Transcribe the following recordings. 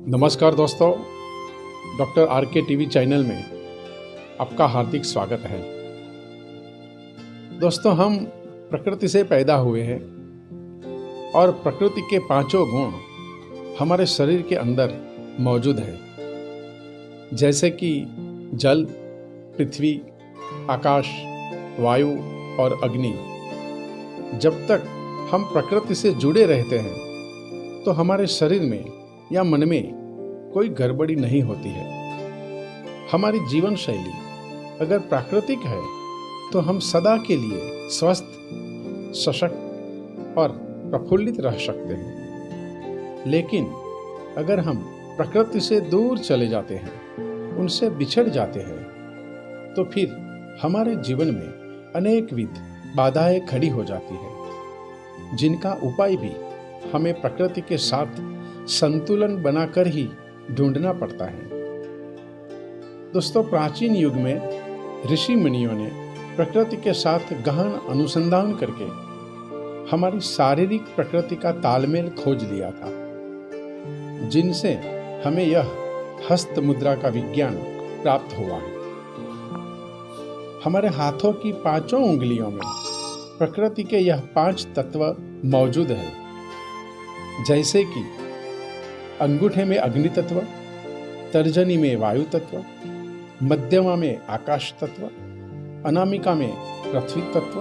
नमस्कार दोस्तों, doctor R के टीवी चैनल में आपका हार्दिक स्वागत है। दोस्तों, हम प्रकृति से पैदा हुए हैं और प्रकृति के पांचों गुण हमारे शरीर के अंदर मौजूद है, जैसे कि जल, पृथ्वी, आकाश, वायु और अग्नि। जब तक हम प्रकृति से जुड़े रहते हैं तो हमारे शरीर में या मन में कोई गड़बड़ी नहीं होती है। हमारी जीवन शैली अगर प्राकृतिक है तो हम सदा के लिए स्वस्थ, सशक्त और प्रफुल्लित रह सकते हैं। लेकिन अगर हम प्रकृति से दूर चले जाते हैं, उनसे बिछड़ जाते हैं, तो फिर हमारे जीवन में अनेकविध बाधाएं खड़ी हो जाती है, जिनका उपाय भी हमें प्रकृति के साथ संतुलन बनाकर ही ढूंढना पड़ता है। दोस्तों, प्राचीन युग में ऋषि मुनियों ने प्रकृति के साथ गहन अनुसंधान करके हमारी शारीरिक प्रकृति का तालमेल खोज लिया था, जिनसे हमें यह हस्त मुद्रा का विज्ञान प्राप्त हुआ है। हमारे हाथों की पांचों उंगलियों में प्रकृति के यह 5 तत्व मौजूद है, जैसे कि अंगूठे में अग्नि तत्व, तर्जनी में वायु तत्व, मध्यमा में आकाश तत्व, अनामिका में पृथ्वी तत्व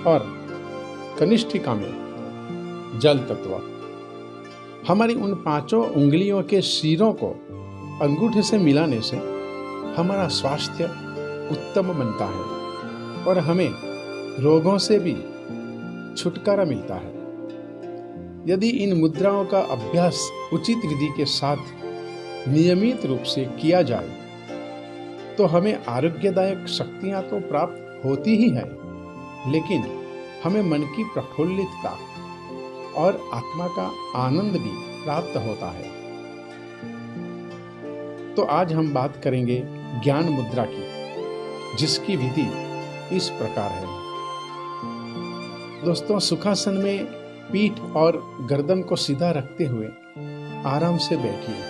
और कनिष्ठिका में जल तत्व। हमारी उन पांचों उंगलियों के सिरों को अंगूठे से मिलाने से हमारा स्वास्थ्य उत्तम बनता है और हमें रोगों से भी छुटकारा मिलता है। यदि इन मुद्राओं का अभ्यास उचित विधि के साथ नियमित रूप से किया जाए तो हमें आरोग्यदायक शक्तियां तो प्राप्त होती ही है, लेकिन हमें मन की प्रफुल्लितता और आत्मा का आनंद भी प्राप्त होता है। तो आज हम बात करेंगे ज्ञान मुद्रा की, जिसकी विधि इस प्रकार है। दोस्तों, सुखासन में पीठ और गर्दन को सीधा रखते हुए आराम से बैठिए।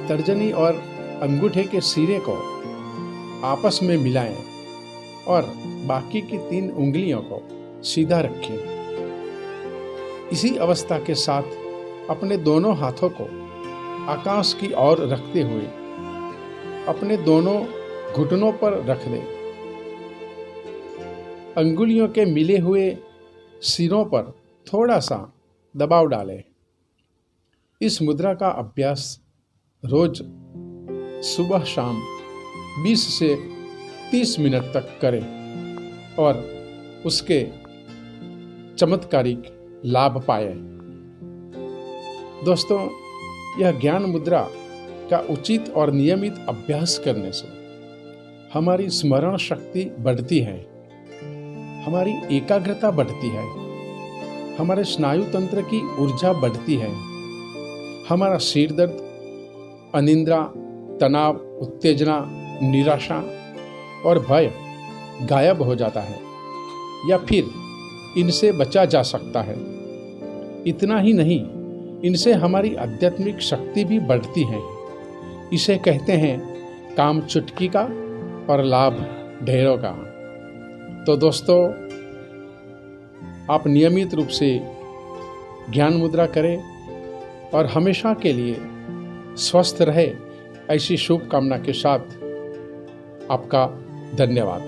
तर्जनी और अंगूठे के सिरे को आपस में मिलाएं और बाकी की 3 उंगलियों को सीधा रखें। इसी अवस्था के साथ अपने दोनों हाथों को आकाश की ओर रखते हुए अपने दोनों घुटनों पर रख दें। अंगुलियों के मिले हुए सिरों पर थोड़ा सा दबाव डालें। इस मुद्रा का अभ्यास रोज सुबह शाम 20 से 30 मिनट तक करें और उसके चमत्कारिक लाभ पाएं। दोस्तों, यह ज्ञान मुद्रा का उचित और नियमित अभ्यास करने से हमारी स्मरण शक्ति बढ़ती है, हमारी एकाग्रता बढ़ती है, हमारे स्नायु तंत्र की ऊर्जा बढ़ती है, हमारा सिर दर्द, अनिद्रा, तनाव, उत्तेजना, निराशा और भय गायब हो जाता है या फिर इनसे बचा जा सकता है। इतना ही नहीं, इनसे हमारी आध्यात्मिक शक्ति भी बढ़ती है। इसे कहते हैं काम चुटकी का और लाभ ढेरों का। तो दोस्तों, आप नियमित रूप से ज्ञान मुद्रा करें और हमेशा के लिए स्वस्थ रहे, ऐसी शुभकामना के साथ आपका धन्यवाद।